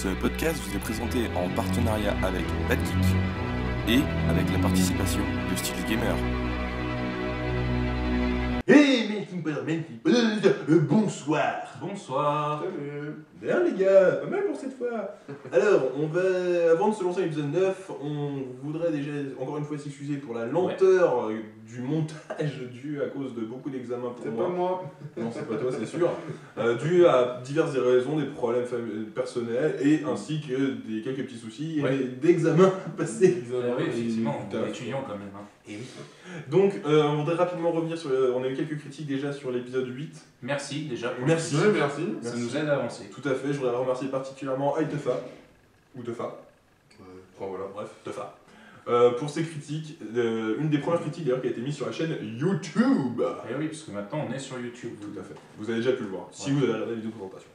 Ce podcast vous est présenté en partenariat avec Badkick et avec la participation de Steel Gamer. Hey bonsoir. Bonsoir. Salut. Bien les gars, pas mal pour cette fois. Alors, avant de se lancer à l'épisode 9, on voudrait déjà encore une fois s'excuser pour la lenteur du montage dû à cause de beaucoup d'examens pour moi. C'est pas moi. Non, c'est pas toi, c'est sûr. Dû à diverses raisons, des problèmes personnels et ainsi que quelques petits soucis et d'examens passés. Oui, effectivement, on est étudiant quand même. Hein. Et oui. Donc, on voudrait rapidement revenir sur. On a eu quelques critiques déjà sur l'épisode 8. Merci déjà. Pour Merci. Ouais, merci. Ça nous aide à avancer. Tout à fait, je voudrais remercier particulièrement Aitefa, ou Tefa, enfin voilà, bref, Tefa, pour ses critiques. Une des premières critiques d'ailleurs qui a été mise sur la chaîne YouTube. Et oui, parce que maintenant on est sur YouTube. Tout à fait, vous avez déjà pu le voir, si Ouais. vous avez regardé la vidéo de présentation.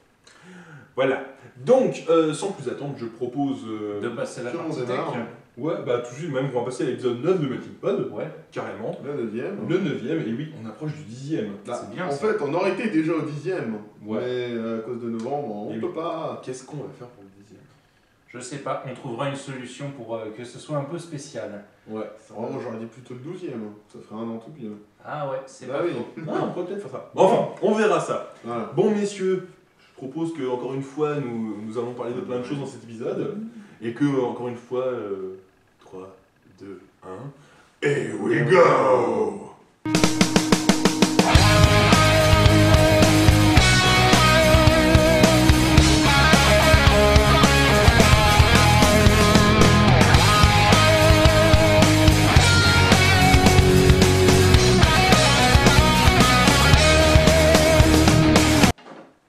Voilà, donc sans plus attendre, je propose... De passer la Sur mon partie démarre. tech. Ouais, bah tout de suite, même on va passer à l'épisode 9 de Melting Pod, Ouais, carrément. La 9ème. Le 9ème, et oui, on approche du 10ème. c'est bien En ça. fait, on aurait été déjà au 10ème. Ouais. Mais à cause de novembre, on Et peut oui. pas. Qu'est-ce qu'on va faire pour le 10ème? Je sais pas, on trouvera une solution pour que ce soit un peu spécial. Ouais. Vraiment, j'aurais dit plutôt le 12ème. Ça ferait un an tout pile. Ah ouais, c'est Bah pas oui. faux. Ah, on pourrait peut-être faire ça. Enfin, on verra ça. Voilà. Bon messieurs, je propose que encore une fois nous allons parler de plein de choses dans cet épisode et que encore une fois 3, 2, 1 et we go.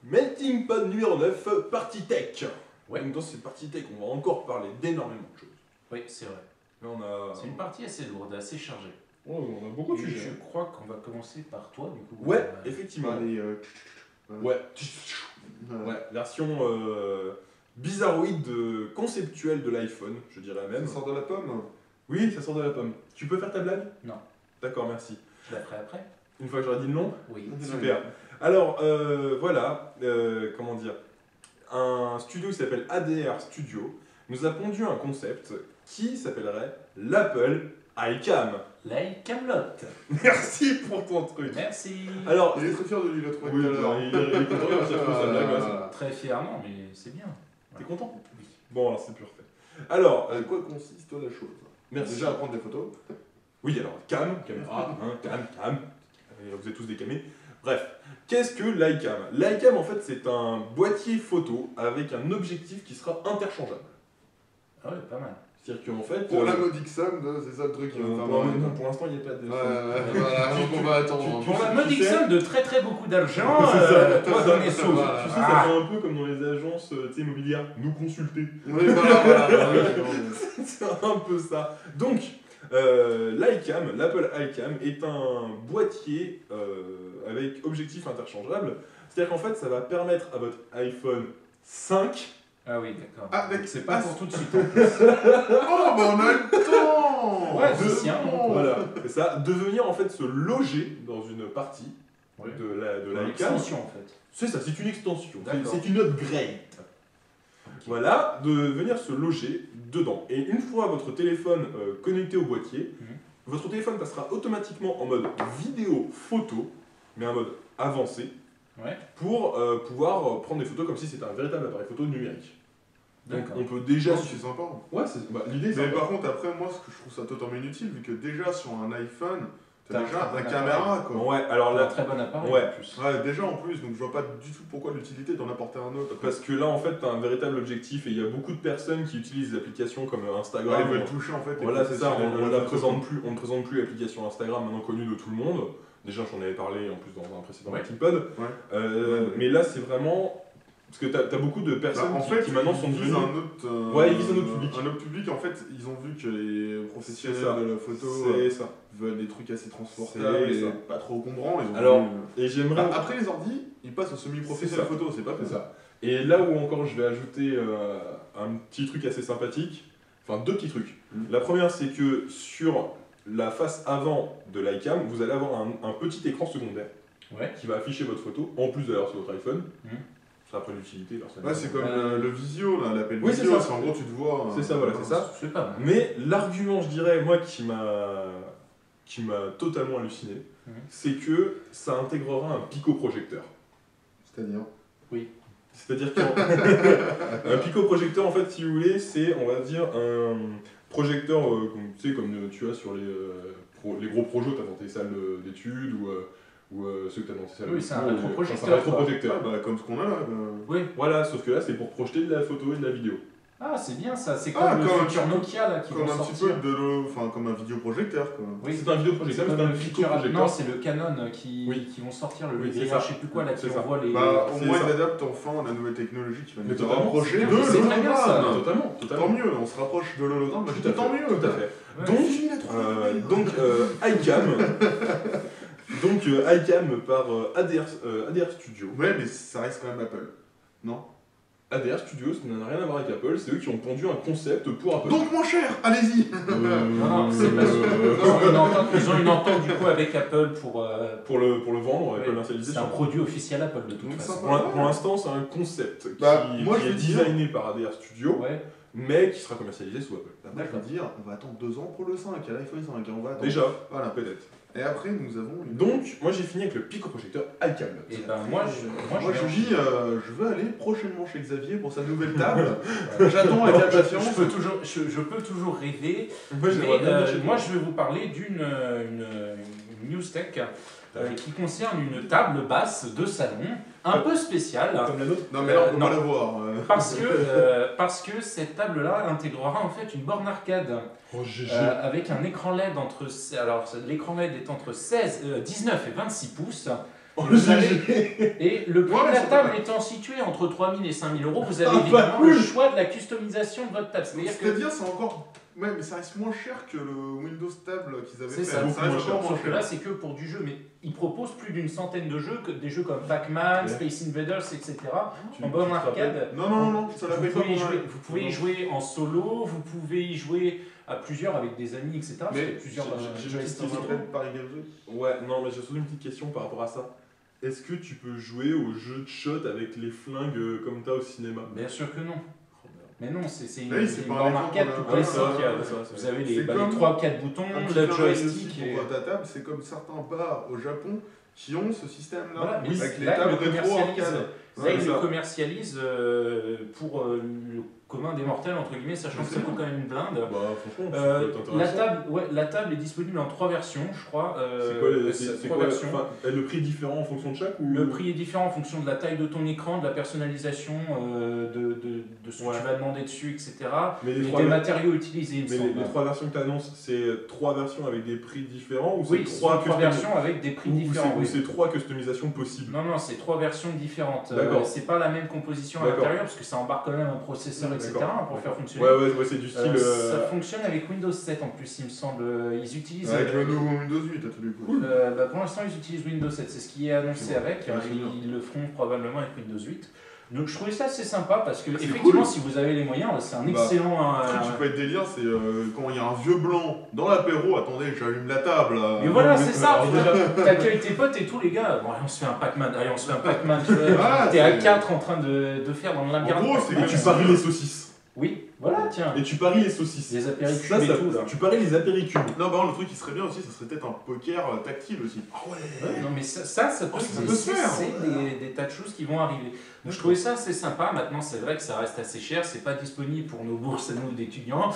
Melting Pod numéro 9, partie tech. Ouais. Donc dans cette partie tech, on va encore parler d'énormément de choses. Oui, c'est vrai. Là on a... C'est une partie assez lourde, assez chargée. Oh, on a beaucoup de Et sujets. je crois qu'on va commencer par toi du coup. Ouais, effectivement. Allez, Ouais. Ouais, version bizarroïde conceptuelle de l'iPhone, je dirais même. Ça sort de la pomme. Oui, ça sort de la pomme. Tu peux faire ta blague? Non. D'accord, merci. Je la ferai après. Une fois que j'aurai dit le nom? Oui. Super. Alors, voilà, comment dire, un studio qui s'appelle ADR Studio nous a pondu un concept qui s'appellerait l'Apple iCam. Like Camelot. Merci pour ton truc. Merci. Alors, Il est très fier de lui, le truc. oui, alors, il est content parce qu'il a trouvé sa blague. ouais, Très fièrement, mais c'est bien. T'es content? Oui. Bon, alors c'est parfait. Alors, À quoi consiste la chose? merci. Déjà à prendre des photos. Oui, alors, caméra, cam. Vous êtes tous des camés. Bref, qu'est-ce que l'iCam? L'iCam, en fait, c'est un boîtier photo avec un objectif qui sera interchangeable. Ah ouais, pas mal. C'est-à-dire qu'en fait... Pour la modique somme, c'est ça le truc qui va me faire non, marrer. non, pour l'instant, il n'y a pas de... Voilà, donc on va attendre. Pour la tu modique sais- somme de très beaucoup d'argent, C'est ça, toi ça, donne les ça, sous. voilà. Tu sais, ça fait un peu comme dans les agences immobilières, nous consulter. Oui, voilà. C'est un peu ça. Donc, l'iCam, l'Apple iCam, est un boîtier avec objectif interchangeable. C'est-à-dire qu'en fait, ça va permettre à votre iPhone 5... Ah oui, d'accord. Ah, d'accord. C'est pas pour tout de suite. Oh, bah on a le temps. Ouais, de- c'est sien. Voilà, c'est ça, de venir en fait se loger dans une partie Ouais. de l'iCam. L'extension en fait. C'est ça, c'est une extension, D'accord. c'est une upgrade. Voilà, de venir se loger dedans. Et une fois votre téléphone connecté au boîtier, votre téléphone passera automatiquement en mode vidéo photo, mais en mode avancé, Ouais. pour pouvoir prendre des photos comme si c'était un véritable appareil photo numérique. Donc D'accord. on peut déjà... C'est sympa. Ouais, l'idée c'est... Mais par contre, après, moi, ce que je trouve ça totalement inutile, vu que déjà sur un iPhone, T'as t'as déjà un la bon caméra, quoi. Ouais, alors Un là, très bon appareil Ouais. en plus. Ouais, déjà en plus, donc je vois pas du tout pourquoi l'utilité d'en apporter un autre. parce que là en fait t'as un véritable objectif et il y a beaucoup de personnes qui utilisent des applications comme Ouais, Instagram. ils veulent toucher en fait. et Voilà, c'est ça, processer on les ne photos. présente plus l'application Instagram maintenant connue de tout le monde. Déjà, j'en avais parlé en plus dans un précédent Ouais. Melting Pod. Ouais. Mais là, c'est vraiment. Parce que t'as beaucoup de personnes Bah, en fait, qui maintenant sont ils visent devenues. un autre, Ouais, ils visent un autre public. Un autre public, en fait, ils ont vu que les professionnels C'est ça. de la photo C'est ça. veulent des trucs assez transportables C'est et ça. pas trop encombrants. Ils ont Alors, voulu, Et j'aimerais. Bah, après les ordi, ils passent au semi-professionnel C'est ça. photo, c'est pas C'est fait ça. ça. Et là où encore je vais ajouter un petit truc assez sympathique, enfin deux petits trucs. La première, c'est que sur la face avant de l'iCam, vous allez avoir un petit écran secondaire Ouais. qui va afficher votre photo, en plus d'ailleurs sur votre iPhone. Ça n'a pas d'utilité, personnellement. Ouais, c'est comme le visio, là, l'appel Oui, c'est visio, ça. c'est en gros tu te vois. C'est ça, voilà, c'est ça. C'est pas mal. Mais l'argument, je dirais, moi, qui m'a totalement halluciné, c'est que ça intégrera un picoprojecteur. C'est-à-dire C'est-à-dire qu'un un picoprojecteur, en fait, si vous voulez, c'est, on va dire, un projecteur, tu sais, comme tu as sur les gros projets, tu as dans tes salles d'études ou ceux que tu as dans tes salles Oui, c'est un cours, rétroprojecteur, c'est un rétroprojecteur. Ah, bah, comme ce qu'on a là. Oui. Voilà, sauf que là, c'est pour projeter de la photo et de la vidéo. Ah, c'est bien ça, c'est comme Ah, le comme futur Nokia là qui Comme vont un petit sortir. peu enfin comme un vidéoprojecteur quoi. Oui, C'est un vidéoprojecteur, mais c'est comme un le futur. picoprojecteur. Non, c'est le Canon qui vont sortir, le Oui, c'est VGA, ça. je sais plus quoi là, qui C'est ça. envoie les. Bah, au c'est moins ça. il adapte enfin la nouvelle technologie qui va Mais nous totalement, rapprocher c'est de bien, c'est très bien, ça. l'hologramme. Totalement, Tant totalement. mieux, on se rapproche de l'hologramme, bah, Tout à tant fait, mieux. tout à fait. Ouais. Donc, iCam par ADR Studio. Ouais, mais ça reste quand même Apple. Non. ADR Studio, ça n'a rien à voir avec Apple, c'est eux qui ont pondu un concept pour Apple. Donc moins cher, allez-y. Non, c'est parce qu'ils ont une entente du coup avec Apple pour le vendre et ouais, commercialiser. c'est un produit officiel Apple de toute Donc, façon. ça Pour l'instant, c'est un concept Bah, qui moi, je est vais dire- designé par ADR Studio, Ouais. mais qui sera commercialisé sous Apple. Moi je veux dire, on va attendre 2 ans pour le 5, à l'iPhone 5, et on va attendre. Déjà, Voilà. peut-être. Et après nous avons une. Donc, moi j'ai fini avec le picoprojecteur iCam. Et ben moi je dis, je veux aller prochainement chez Xavier pour sa nouvelle table. J'attends avec impatience. je peux toujours rêver. Moi, j'aimerais bien lâcher Moi, toi. je vais vous parler d'une news tech qui concerne une table basse de salon un peu spéciale. Comme la nôtre. Non mais là on peut non. pas la voir. Parce que cette table-là intégrera en fait une borne arcade Oh, GG. avec un écran LED alors l'écran LED est entre 19 et 26 pouces. Oh, Vous avez- GG. Et le prix Ouais, de la c'est table pas mal. étant situé entre 3 000 et 5 000 euros, vous avez Ah, évidemment bah, le cool. choix de la customisation de votre table. C'est-à-dire que C'est-à-dire c'est encore. Ouais mais ça reste moins cher que le Windows Table qu'ils avaient c'est fait. ça, beaucoup reste moins encore sauf que cher. là c'est que pour du jeu, mais ils proposent plus d'une centaine de jeux, des jeux comme Pac-Man, Ouais. Space Invaders, etc. Tu- En borne tu te rappelles arcade, Non, ça la vous paye pas pouvez, y pour jouer, mal. vous pouvez y jouer en solo, vous pouvez y jouer à plusieurs avec des amis, etc. Parce qu'il y a plusieurs j'ai- joysticks et tout. Paris Games Week. Ouais, non, mais j'ai surtout une petite question par rapport à ça. Est-ce que tu peux jouer au jeu de shot avec les flingues comme t'as au cinéma? Bien sûr que non. Mais non, c'est une, Oui, c'est c'est une pas un borne écran arcade qu'on a- tout Ouais, classique. c'est vrai, Vous avez C'est les comme 3-4 boutons, Un petit le clin d'œil joystick aussi et... pour ta table, c'est comme certains bars au Japon qui ont ce système-là. Voilà, mais avec les là, tables ils le rétro commercialisent. arcade. Là, Ouais, ils ça. le commercialisent pour le commun des mortels, entre guillemets, sachant que ça coûte quand même une blinde. Bah, franchement, ça Euh, peut être intéressant. la table est disponible en 3 versions, je crois. C'est quoi, c'est c'est trois quoi versions. enfin, le prix différent en fonction de chaque ou... Le prix est différent en fonction de la taille de ton écran, de la personnalisation, de ce que Ouais. tu vas demander dessus, etc. Mais les Et trois, des matériaux utilisés, il me mais semble. les trois versions que tu annonces, c'est 3 versions avec des prix différents ou Oui, c'est c'est 3 trois versions avec des prix différents. ou oui. c'est 3 customisations possibles? Non, c'est 3 versions différentes. D'accord. C'est pas la même composition à D'accord. l'intérieur parce que ça embarque quand même un processeur, etc. D'accord. pour faire fonctionner. Ouais, c'est du style... Ça fonctionne avec Windows 7 en plus, il me semble. Ils utilisent. Avec le nouveau Windows 8 à tous les coups. Pour l'instant, ils utilisent Windows 7, c'est ce qui est annoncé C'est bon. avec. Ouais, c'est bien. Ils le feront probablement avec Windows 8. Donc je trouvais ça assez sympa parce que, C'est effectivement, cool. si vous avez les moyens, c'est un Bah, excellent. Un truc qui peut être délire, c'est quand il y a un vieux blanc dans l'apéro, attendez, j'allume la table. Mais voilà, c'est ça, alors déjà- t'accueilles tes potes et tous les gars, bon, allez, on se fait un Pac-Man, tu vois, Voilà, t'es à c'est- 4 en train de faire dans le En labyrinthe. gros, c'est Et comme tu si- paries les saucisses. Oui, voilà, tiens. Et tu paries les saucisses. Les apéricubes Ça, et tout, là. tu paries les apéricubes. Non, bah le truc qui serait bien aussi, ça serait peut-être un poker tactile aussi. Ouais, non mais ça peut, ça peut se faire. c'est des tas de choses qui vont arriver. Donc je trouvais ça assez sympa. Maintenant c'est vrai que ça reste assez cher, c'est pas disponible pour nos bourses à nous d'étudiants,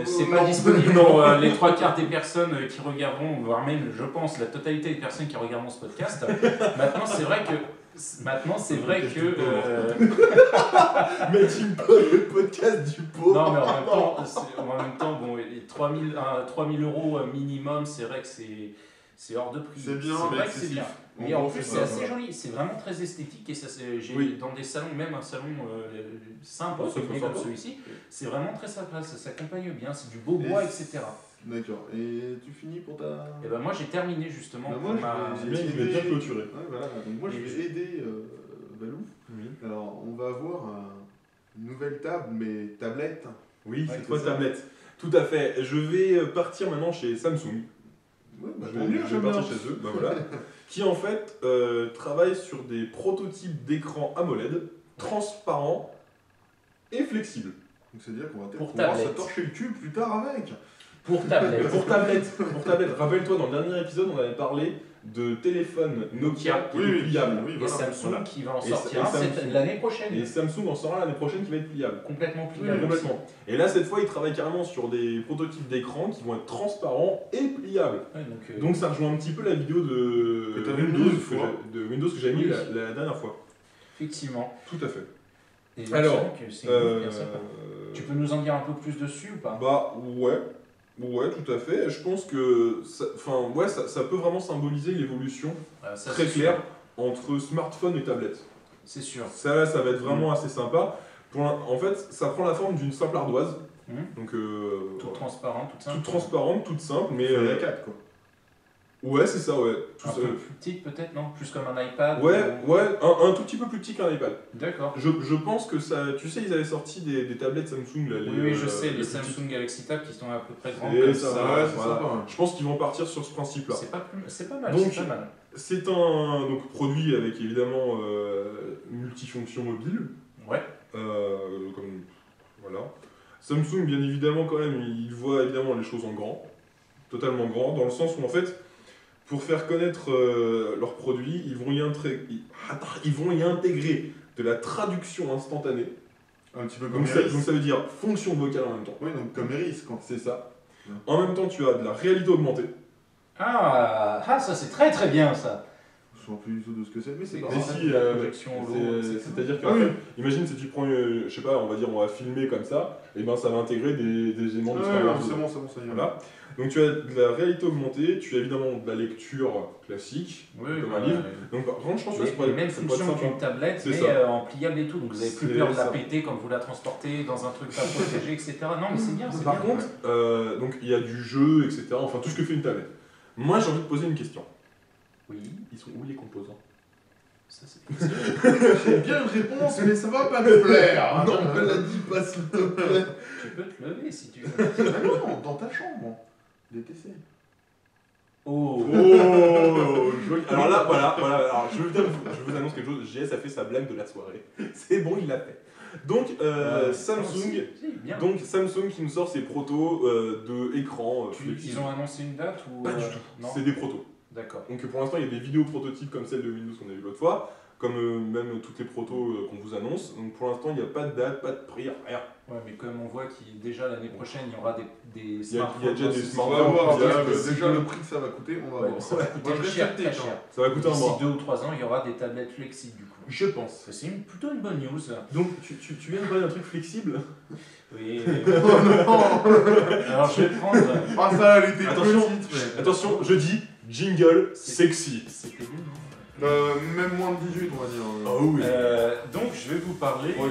c'est pas Non. disponible pour les 3/4 des personnes qui regarderont, voire même je pense la totalité des personnes qui regarderont ce podcast. Maintenant c'est vrai que Mais tu me parles le podcast du pauvre. non mais en même temps bon, les 3 000 euros minimum, c'est vrai que c'est hors de prix. C'est bien, c'est mais vrai que c'est excessif. bien. En Mais gros, en plus, c'est c'est ça, assez voilà. joli, c'est vraiment très esthétique et ça, j'ai Oui. dans des salons, même un salon simple, Ouais, ça entre guillemets, fait comme sympa. celui-ci, c'est vraiment très sympa, ça s'accompagne bien, c'est du beau bois, Et etc. D'accord. Et tu finis pour ta. Et ben moi j'ai terminé justement Bah, pour moi, ma... je Bien, il va bien clôturer. Ouais, voilà. Donc moi, je vais aider Balou. Oui. Alors, on va avoir une nouvelle table, mais tablette. Oui, Ouais, cette fois c'est ça. tablette. Tout à fait. Je vais partir maintenant chez Samsung. Ouais, bah, Je tant vais, mieux, je j'aime vais bien. partir chez eux. Bah voilà. Qui en fait travaille sur des prototypes d'écran AMOLED. transparent et flexible. Donc c'est-à-dire qu'on va peut-être Pour pouvoir se tablette. torcher le cul plus tard avec. Pour tablette. Pour tablette. Rappelle-toi, dans le dernier épisode, on avait parlé de téléphone Nokia qui était pliable. oui, Et voilà. Samsung Voilà. qui va en Et sortir un Samsung. l'année prochaine. Et Samsung en sera l'année prochaine qui va être pliable. Complètement pliable. Complètement. Et là, cette fois, ils travaillent carrément sur des prototypes d'écran qui vont être transparents et pliables. Ouais, Donc ça rejoint un petit peu la vidéo de Que t'avais mis Windows, une fois. de Windows que j'ai mis Oui. la dernière fois. effectivement. Tout à fait. Et donc, Alors, c'est vrai que c'est une Euh, bien sympa. Tu peux nous en dire un peu plus dessus ou pas? Bah ouais, tout à fait. Je pense que ça peut vraiment symboliser l'évolution Ça, très c'est claire sûr. entre smartphone et tablette. C'est sûr. Ça va être vraiment assez sympa. En fait, ça prend la forme d'une simple ardoise. Donc, Toute voilà. transparente, toute simple. Toute transparente, toute simple, mais Il y a 4 quoi. ouais, c'est ça, ouais. Un peu plus petite peut-être, non? Plus comme un iPad? Ouais, ou- un tout petit peu plus petit qu'un iPad. D'accord. Je pense que ça. Tu sais, ils avaient sorti des tablettes Samsung. Là, Oui, je sais, les plus Samsung petites. Galaxy Tab qui sont à peu près grands Et comme ça, ça. ouais, c'est voilà. sympa. Ouais. Je pense qu'ils vont partir sur ce principe-là. C'est pas mal, Donc, c'est pas mal. C'est un produit avec évidemment multifonction mobile. Ouais. Voilà. Samsung, bien évidemment, quand même, il voit évidemment les choses en grand. Totalement grand, dans le sens où en fait, pour faire connaître leurs produits, ils vont y intégrer de la traduction instantanée. Un petit peu comme Donc Iris. ça veut dire fonction vocale en même temps. Oui, donc comme Iris quoi. C'est ça. Ouais. En même temps, tu as de la réalité augmentée. Ça c'est très très bien ça. Je ne me souviens plus du tout de ce que c'est, mais c'est C'est pas Mais grave. grave. si, projection au lot, etc. c'est-à-dire que Ah oui. imagine si tu prends, je sais pas, on va filmer comme ça, et ben ça va intégrer des éléments de Ouais, Star Wars c'est dedans. bon, ça y est. Voilà. Donc tu as de la réalité augmentée, tu as évidemment de la lecture classique, Oui, comme voilà. un livre. Donc par contre, je pense que ça Les pourrait mêmes être fonctions sympa. qu'une tablette, C'est mais ça. en pliable et tout. Donc vous avez plus C'est peur de la ça. péter quand vous la transportez dans un truc pas protégé, etc. Non, mais c'est bien, c'est Par bien. contre, donc il y a du jeu, etc. Enfin tout ce que fait une tablette. Moi j'ai envie de poser une question. Oui, Ils sont où les composants? ça c'est J'ai bien une réponse, mais ça va pas me plaire. Non, me la dis pas s'il te plaît. Tu peux te lever si tu veux. Ah non, dans ta chambre. DTC. Oh, Joli. Alors là, voilà. Alors, je vous annonce quelque chose. JS a fait sa blague de la soirée. C'est bon, il l'a fait. Donc, Samsung. Bien. Donc Samsung qui nous sort ses protos de écran. Ils ont annoncé une date ou Pas du tout. Non. C'est des protos. D'accord. Donc pour l'instant, il y a des vidéos prototypes comme celle de Windows qu'on a vu l'autre fois, comme même toutes les protos qu'on vous annonce. Donc pour l'instant, il n'y a pas de date, pas de prix, rien. Ouais, mais comme on voit qu'il déjà l'année prochaine, il y aura des Il y a smartphones. déjà des aussi. On smartphones. va voir, Déjà, déjà le prix que ça va coûter, on va Ouais, voir. ça va Moi, coûter je cher, reste très sceptique, cher. hein. Ça va coûter un D'ici bras. 2 ou 3 ans, il y aura des tablettes flexibles du coup. Je pense. C'est plutôt une bonne news. Donc tu viens de parler d'un truc flexible. Oui. Oh non. Alors je vais prendre. Ah ça, elle était Attention, petite, mais... Attention, je dis jingle sexy. C'était bien. Même moins de 18, on va dire. Oh oui. Donc je vais vous parler Ouais,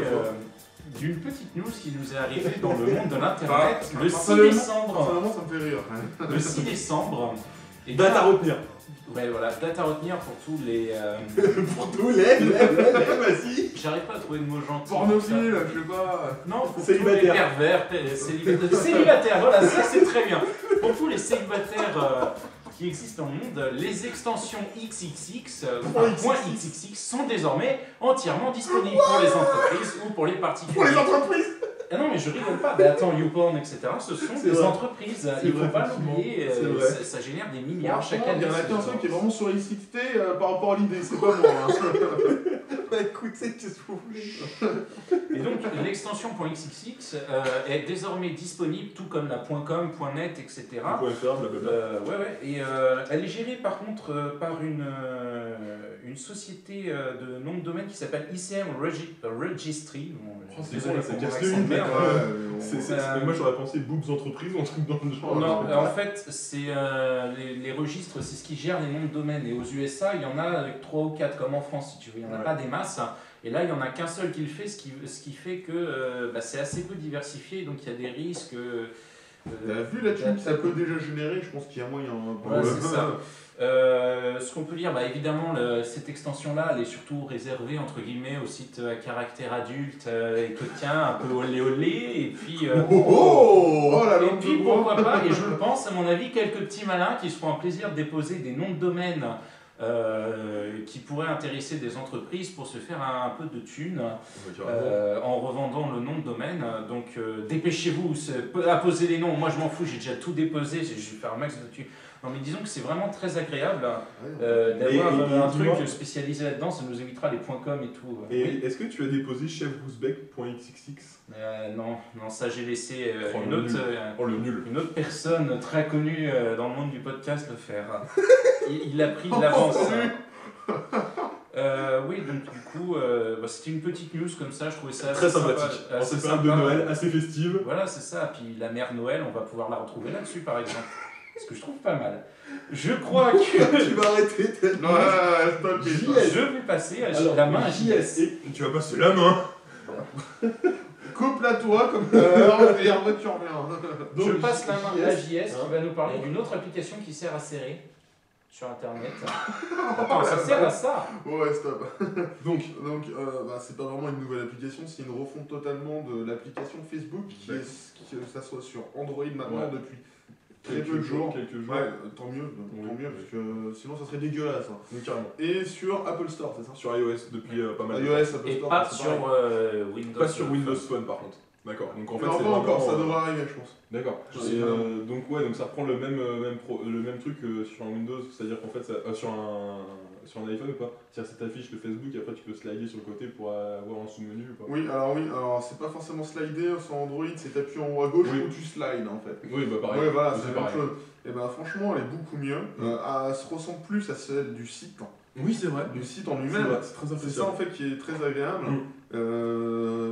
d'une petite news qui nous est arrivée dans le monde de l'internet le 6 personnellement, décembre. Personnellement, ça me fait rire. Le 6 décembre. Et Date à retenir. Ouais, voilà, date à retenir pour tous les. Pour tous les. Vas-y. J'arrive pas à trouver de mots gentils. Pornophile, je sais pas. Non, pour Célibataire. tous les pervers, célibataires, voilà, ça c'est très bien. Pour tous les célibataires qui existent dans le monde, les extensions XXX, .xxx sont désormais entièrement disponibles pour les entreprises ou pour les particuliers. Pour les entreprises. Ah non, mais je rigole pas. Mais attends, YouPorn, etc., ce sont C'est des vrai. entreprises. C'est Il faut vrai, pas effectivement. l'oublier. C'est vrai. Ça génère des milliards chaque Franchement, année. il y en a ce qu'un genre. seul qui est vraiment sur XXT par rapport à l'idée, c'est pas moi. Hein. Bah écoutez, qu'est-ce que vous voulez? Et donc l'extension .xxx est désormais disponible, tout comme la .com, .net, etc. .fr, blablabla. Ouais. Et elle est gérée par contre par une société de nom de domaine qui s'appelle ICM Registry. Bon, Oh, c'est désolé bon, là, ça pour casse mon le accent de mythe, merde. Moi j'aurais pensé boobs entreprise ou un truc dans le genre. Non, en fait, c'est les registres, c'est ce qui gère les noms de domaine. Et aux USA, il y en a 3 ou 4, comme en France, si tu veux. Il n'y en a Ouais. pas des masses. Et là, il n'y en a qu'un seul qui le fait, ce qui fait que c'est assez peu diversifié. Donc, il y a des risques. T'as vu la thune que ça peut déjà générer, je pense qu'il y a moyen. Ouais, c'est ça. Ce qu'on peut dire, évidemment, cette extension-là, elle est surtout réservée entre guillemets aux sites à caractère adulte et que tiens, un peu olé olé, et puis. Oh la Et lampe puis de bois. pourquoi pas, et je le pense, à mon avis, quelques petits malins qui se feront un plaisir de déposer des noms de domaine qui pourrait intéresser des entreprises pour se faire un peu de thunes carrément. en revendant le nom de domaine. Donc dépêchez-vous à poser les noms. Moi je m'en fous, j'ai déjà tout déposé, je vais faire un max de thunes. Non mais disons que c'est vraiment très agréable d'avoir un truc spécialisé là-dedans, ça nous évitera les .com et tout. Et Oui. est-ce que tu as déposé chefrousbeck.xxx? Non, ça j'ai laissé Oh le nul. une autre personne très connue dans le monde du podcast le faire. Il a pris de l'avance. Oui, donc du coup, c'était une petite news comme ça, je trouvais ça Très assez sympathique. sympa, En assez cette période de sympa. Noël, assez festive. Voilà, c'est ça. Puis la mère Noël, on va pouvoir la retrouver là-dessus, par exemple. Ce que je trouve pas mal. Je crois que Tu vas arrêter tellement. stop it. je vais passer la main à JS. Et tu vas passer la main. Coupe-la toi comme et après tu reviens. Je passe la main à JS hein. qui va nous parler d'une autre application qui sert à serrer sur Internet. Attends, ça sert à ça. Ouais, stop. Donc, C'est pas vraiment une nouvelle application, c'est une refonte totalement de l'application Facebook qui ça soit sur Android maintenant Ouais. depuis très peu de jours. Quelques jours. Ouais, tant mieux, Oui. parce que sinon ça serait dégueulasse. Hein. Oui, carrément. Et sur Apple Store, c'est ça? Sur iOS depuis pas mal de iOS, temps. Apple Et Store, pas c'est sur pareil. Windows. Pas sur Windows Phone par contre. D'accord. Donc en fait, Non, c'est pas encore, vraiment, ça devrait arriver, je pense. D'accord. Je Et, sais pas. donc ça reprend le même truc sur un Windows, c'est-à-dire qu'en fait sur un iPhone ou pas, c'est-à-dire que ça t'affiche le Facebook et après tu peux slider sur le côté pour avoir un sous-menu ou pas. Oui, alors c'est pas forcément slider sur Android, c'est t'appuies en haut à gauche Oui. où tu slides en fait. Oui, bah pareil. Ouais, voilà, C'est c'est la même pareil. chose. Et ben franchement, elle est beaucoup mieux. Elle se ressemble plus à celle du site, Oui, c'est vrai. du site en C'est lui-même. vrai, c'est très C'est appréciable. ça en fait qui est très agréable.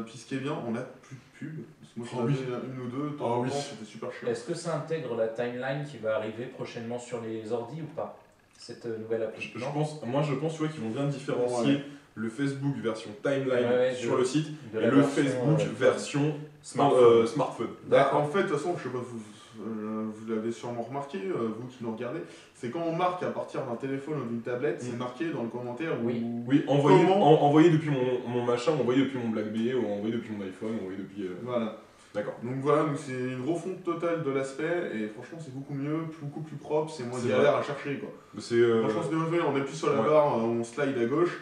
Puis ce qui est bien, on a plus de pub. Parce que moi, j'en Oh, oui. avais une ou deux, de Oh, temps en oui. temps, c'était super chiant. Est-ce que ça intègre la timeline qui va arriver prochainement sur les ordi ou pas? Cette nouvelle appli? Je pense tu vois, qu'ils vont bien différencier Ouais. le Facebook version timeline Ouais, sur de- le site de et la le version, Facebook version smartphone. smartphone. D'accord. En fait, de toute façon, je sais pas, vous l'avez sûrement remarqué, vous qui nous regardez, c'est quand on marque à partir d'un téléphone ou d'une tablette, c'est marqué dans le commentaire Oui. Oui, envoyé Comment depuis mon machin, envoyé depuis mon BlackBerry, ou envoyé depuis mon iPhone, envoyé depuis... Voilà. D'accord. Donc voilà, donc c'est une refonte totale de l'aspect et franchement c'est beaucoup mieux, beaucoup plus propre, c'est moins C'est galère à chercher quoi. C'est... Franchement c'est bien fait, on appuie sur la ouais. barre, on slide à gauche,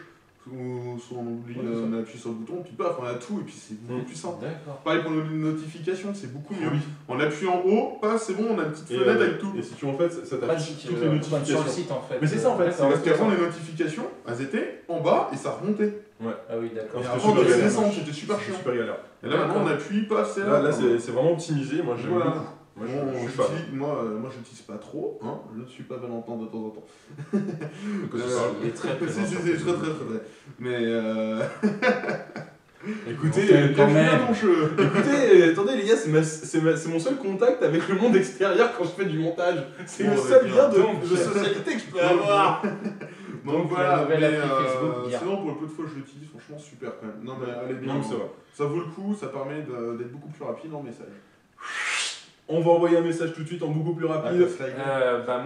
ou soit on oublie, Ouais, c'est ça. on appuie sur le bouton, puis paf, on a tout et puis c'est beaucoup plus simple. D'accord. Pareil pour nos notifications, c'est beaucoup mieux. Oui. On appuie en haut, paf, c'est bon, on a une petite Et, fenêtre avec tout. Et si tu en fait, ça t'affiche Pratique, toutes les sur notifications. le site en fait. Mais c'est ça, en fait, D'accord. Parce qu'avant les notifications, elles étaient en bas et ça remontait. Ah oui, d'accord. Et C'était après on super devait galère. descendre, c'était super C'est chiant. super galère. Et là maintenant on appuie, paf, c'est Là, là. c'est vraiment optimisé, moi j'aime Voilà. beaucoup. Moi, Bon, je suis fan. moi j'utilise pas trop, hein. Je ne suis pas Valentin de temps en temps. De quoi tu Euh, parles. Il est très présent. Si, sur c'est Facebook. très. Mais Écoutez, Quand même. mon jeu. écoutez, attendez les gars, c'est mon seul contact avec le monde extérieur quand je fais du montage. C'est Bon, le seul bien. lien de socialité que je peux avoir. Donc la voilà, nouvelle mais appli Facebook, bien. sinon pour le peu de fois que je l'utilise, franchement super quand même. Non mais elle est bien. Non, mais c'est vrai. Ça vaut le coup, ça permet d'être beaucoup plus rapide en message. On va envoyer un message tout de suite en beaucoup plus rapide.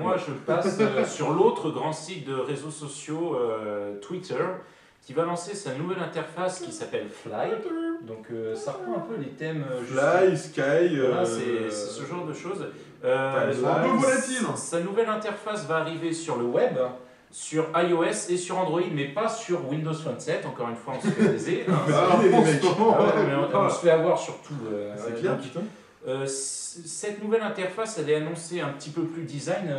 Moi, je passe sur l'autre grand site de réseaux sociaux, Twitter, qui va lancer sa nouvelle interface qui s'appelle Fly. Donc, ça reprend un peu les thèmes. Fly, Sky. Voilà, c'est ce genre de choses. Un peu volatile. Sa nouvelle interface va arriver sur le web, sur iOS et sur Android, mais pas sur Windows Phone 7. Encore une fois, on se fait baiser. Hein. Ah, les en mecs. ce moment, Ah ouais, mais on se fait avoir surtout. C'est clair, donc, putain. cette nouvelle interface, elle est annoncée un petit peu plus design,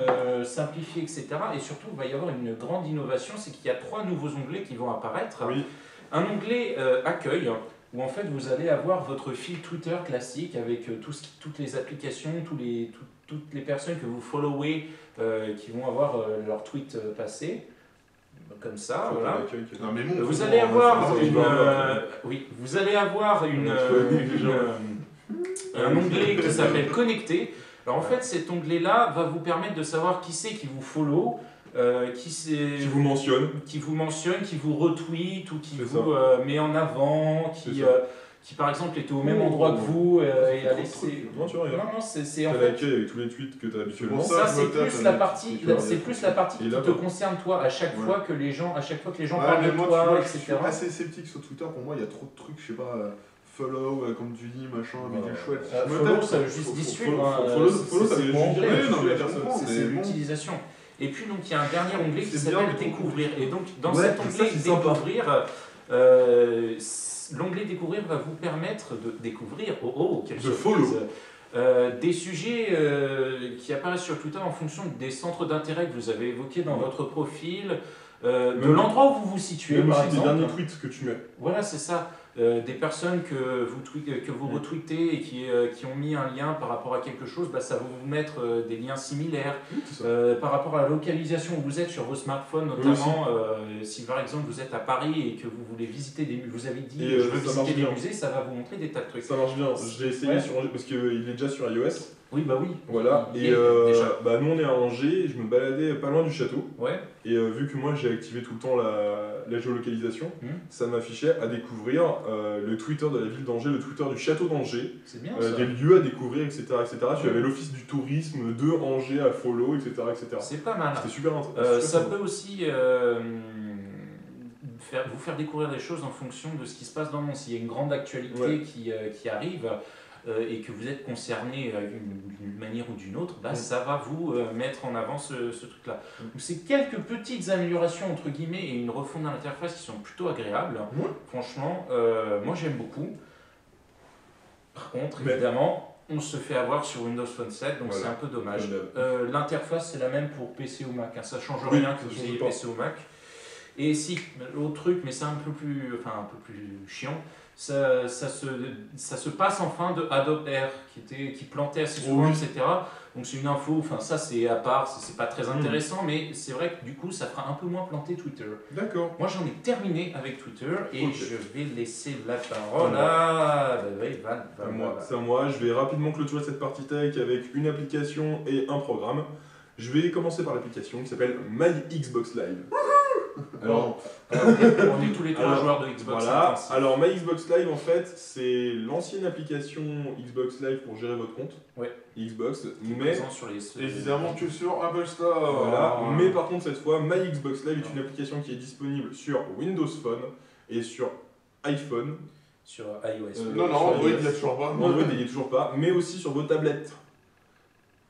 simplifiée, etc. Et surtout, il va y avoir une grande innovation, c'est qu'il y a 3 nouveaux onglets qui vont apparaître. Oui. Un onglet accueil, où en fait vous allez avoir votre fil Twitter classique avec toutes les applications, toutes les personnes que vous followez qui vont avoir leur tweet passé. Comme ça, voilà. Non mais bon, Vous c'est allez bon, avoir c'est une, bon. vous allez avoir un onglet qui s'appelle Connecter. Alors en fait, cet onglet-là va vous permettre de savoir qui c'est qui vous follow, Qui vous mentionne. qui vous mentionne, qui vous retweet ou qui C'est vous met en avant, C'est qui, ça. qui par exemple était au même Oh. endroit que vous et a Trop laissé. Non, tu vois, regarde. Non, c'est en T'as fait. liké avec tous les tweets que t'as habituellement. C'est pour Ça, je c'est me tape plus la avec partie, ce que c'est plus la partie Et qui là, te bah. concerne toi. À chaque Ouais. fois que les gens, Ouais, parlent mais de moi, toi, tu vois, je etc. suis assez sceptique sur Twitter. Pour moi, il y a trop de trucs, je sais pas, follow, comme tu dis, machin, bidule chouette. Je me Follow, tape. ça veut juste Faut- dis faut- suivre. follow, ça veut c'est juste mon dire, anglais, oui, non, mais c'est je comprends, mais bon. l'utilisation. Et puis donc il y a un dernier onglet qui C'est bien, s'appelle mais Découvrir. Et donc dans Ouais, cet ça, onglet c'est sympa. Découvrir, l'onglet Découvrir va vous permettre de découvrir, quelle De surprise, follow. des sujets qui apparaissent sur Twitter en fonction des centres d'intérêt que vous avez évoqués dans votre profil, de l'endroit où vous vous situez Même par aussi des exemple. derniers tweets que tu mets. Voilà, c'est ça. Des personnes que vous retweetez et qui ont mis un lien par rapport à quelque chose, ça va vous mettre des liens similaires. C'est ça. Par rapport à la localisation où vous êtes sur vos smartphones, notamment si par exemple vous êtes à Paris et que vous voulez visiter des musées, vous avez dit Et, je veux ça marche visiter des bien. musées, ça va vous montrer des tas de trucs. Ça marche bien. Je l'ai essayé Ouais. parce qu'il est déjà sur iOS. Oui, bah oui. Voilà. Il Et est déjà. nous on est à Angers, je me baladais pas loin du château. Ouais. Et vu que moi j'ai activé tout le temps la géolocalisation, ça m'affichait à découvrir le Twitter de la ville d'Angers, le Twitter du château d'Angers, C'est bien ça. des lieux à découvrir, etc. Tu avais l'office du tourisme de Angers à follow, etc. C'est pas mal. C'était super intéressant. Ça peut aussi vous faire découvrir des choses en fonction de ce qui se passe dans le monde. S'il y a une grande actualité Ouais. qui arrive et que vous êtes concerné d'une manière ou d'une autre, ça va vous mettre en avant ce truc-là. Donc c'est quelques petites améliorations entre guillemets et une refonte de l'interface qui sont plutôt agréables. Ouais. Franchement, moi j'aime beaucoup. Par contre, Mais- évidemment, on se fait avoir sur Windows Phone 7, donc Voilà. c'est un peu dommage. Comme L'interface c'est la même pour PC ou Mac, hein. Ça change Oui, rien que ça vous change ayez pas. PC ou Mac. Et si, l'autre truc, mais c'est un peu plus chiant, ça se passe en fin de Adobe Air, qui plantait assez souvent, Oui. etc. Donc c'est une info, ça c'est à part, c'est pas très intéressant, mais c'est vrai que du coup ça fera un peu moins planter Twitter. D'accord. Moi j'en ai terminé avec Twitter et Ok. je vais laisser la parole à Van. C'est à moi. Je vais rapidement clôturer cette partie tech avec une application et un programme. Je vais commencer par l'application qui s'appelle My Xbox Live. Alors, On est tous les trois Alors, joueurs de Xbox. voilà. intensifs. Alors, My Xbox Live, en fait, c'est l'ancienne application Xbox Live pour gérer votre compte. Ouais. Xbox. Qui est Mais, présent sur les Évidemment que sur Apple Store. voilà. Mais par contre, cette fois, My Xbox Live est une application qui est disponible sur Windows Phone et sur iPhone. sur iOS. Non, sur Android, iOS. il n'y a toujours pas. Android, il n'y est toujours pas, mais aussi sur vos tablettes.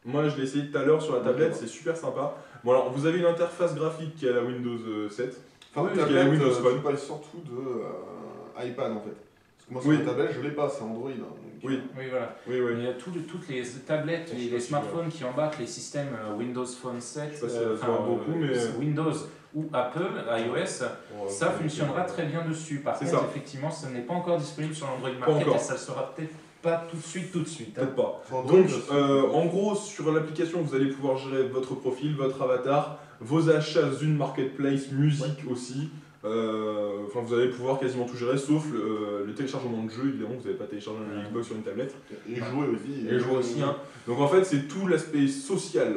Moi, je l'ai essayé tout à l'heure sur la tablette, c'est super sympa. Bon, alors, vous avez une interface graphique qui est à la Windows 7. Enfin, Oui, tablette, il y a Windows Phone. tu parles surtout de iPad en fait. Parce que moi, sur Oui. la tablette, je l'ai pas, c'est Android. Hein, donc, Oui. Oui, voilà. Oui, oui. Il y a toutes les tablettes Je sais et pas les si smartphones qui embarquent les systèmes Windows Phone 7, Je sais pas si ça va se voir beaucoup, mais- Windows ou Apple, iOS, Bon, ça fonctionnera très bien dessus. Par C'est contre, ça. effectivement, ça n'est pas encore disponible sur l'Android Market encore. et ça ne le sera peut-être pas tout de suite. hein. Peut-être pas. sur Android, Donc, je- en gros, sur l'application, vous allez pouvoir gérer votre profil, votre avatar, vos achats une marketplace, musique aussi. Enfin, vous allez pouvoir quasiment tout gérer, sauf le téléchargement de jeux, évidemment, vous n'allez pas télécharger un Xbox sur une tablette. Et jouer aussi. Et jouer aussi, hein. Donc en fait, c'est tout l'aspect social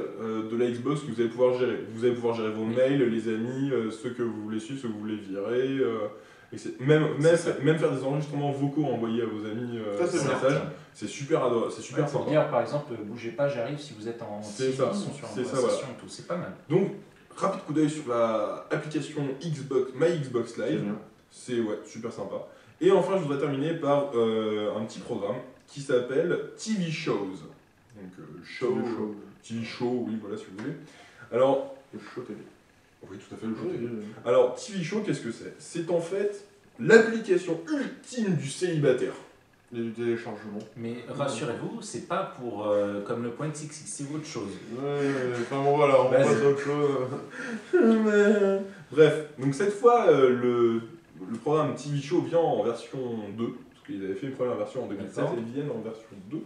de la Xbox que vous allez pouvoir gérer. Vous allez pouvoir gérer vos mails, les amis, ceux que vous voulez suivre, ceux que vous voulez virer. Même faire des enregistrements vocaux envoyés à vos amis Ça, c'est par bien. message. C'est super adorable, c'est super Pour sympa. dire, par exemple, bougez pas, j'arrive si vous êtes en C'est Teams ça, ou sur c'est ça, conversation et tout. C'est pas mal. Donc, rapide coup d'œil sur l'application Xbox, My Xbox C'est Live. bien. C'est super sympa. Et enfin, je voudrais terminer par un petit programme qui s'appelle TV Shows. Donc, TV Show, oui, voilà, si vous voulez. Alors, Le show TV. oui, tout à fait, le show Oui, TV. oui, oui. Alors, TV Show, qu'est-ce que c'est? C'est en fait l'application ultime du célibataire. Il y a du téléchargement. Mais rassurez-vous, c'est pas pour comme le point .xx, c'est autre chose. Enfin bon, voilà, on Vas-y. passe à autre chose. Bref, donc cette fois, le programme TV Show vient en version 2, parce qu'ils avaient fait une première version en 2007, D'accord. et ils viennent en version 2.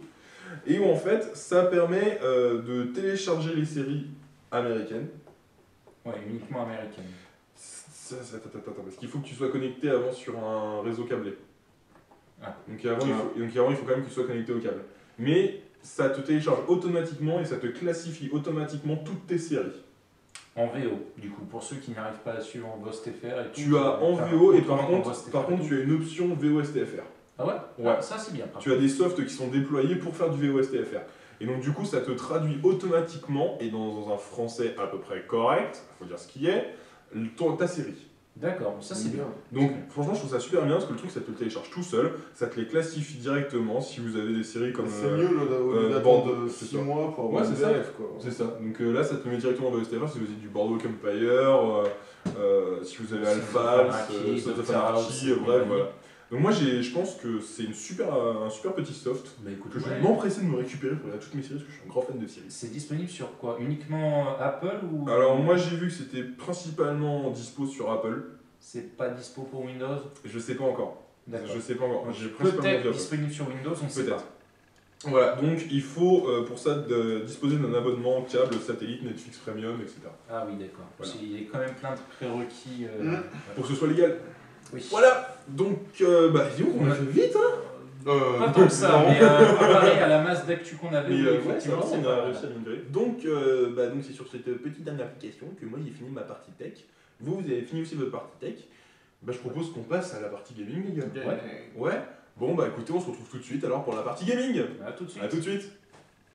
Et où en fait, ça permet de télécharger les séries américaines. Ouais, uniquement américaine. Attends, parce qu'il faut que tu sois connecté avant sur un réseau câblé. Ah. Donc avant, il faut quand même que tu sois connecté au câble. Mais ça te télécharge automatiquement et ça te classifie automatiquement toutes tes séries. En VO, du coup, pour ceux qui n'arrivent pas à suivre en VOSTFR et tout. Tu as en enfin, VO et autrement par qu'en contre, VOSTFR et tout. tu as une option VOSTFR. Ah ouais, Ouais. Ah, ça c'est bien. par Tu as des softs qui sont déployés pour faire du VOSTFR. Et donc du coup, ça te traduit automatiquement, et dans un français à peu près correct, il faut dire ce qui est, ta série. D'accord, ça c'est bien. Donc franchement je trouve ça super bien parce que le truc ça te le télécharge tout seul, ça te les classifie directement si vous avez des séries comme... C'est mieux au lieu d'attendre 6 mois pour avoir une VF quoi. C'est ça, donc là ça te le met directement dans VSTFR si vous avez du Bordeaux Empire, si vous avez Alpha, Sons of Anarchy, bref voilà. Donc moi je pense que c'est un super petit soft que je vais m'empresser de me récupérer pour regarder toutes mes séries parce que je suis un grand fan de séries. C'est disponible sur quoi? Uniquement Apple ou... Alors moi j'ai vu que c'était principalement dispo sur Apple. C'est pas dispo pour Windows? Je sais pas encore. D'accord. Je sais pas encore. Peut-être disponible sur Windows, on sait pas. Voilà, donc il faut pour ça disposer d'un abonnement câble, satellite, Netflix Premium, etc. Ah oui, d'accord. Voilà. Il y a quand même plein de prérequis. Pour que ce soit légal. Oui. Voilà, donc disons qu'on a fait vite, hein. Pas tant que ça, mais comparé à la masse d'actu qu'on avait, Mais effectivement, on pas a mal. réussi à migrer. Donc c'est sur cette petite dernière application que moi j'ai fini ma partie tech. Vous avez fini aussi votre partie tech. Je propose qu'on passe à la partie gaming, les gars. Ouais. Bon, écoutez, on se retrouve tout de suite alors pour la partie gaming. À tout de suite. À tout de suite.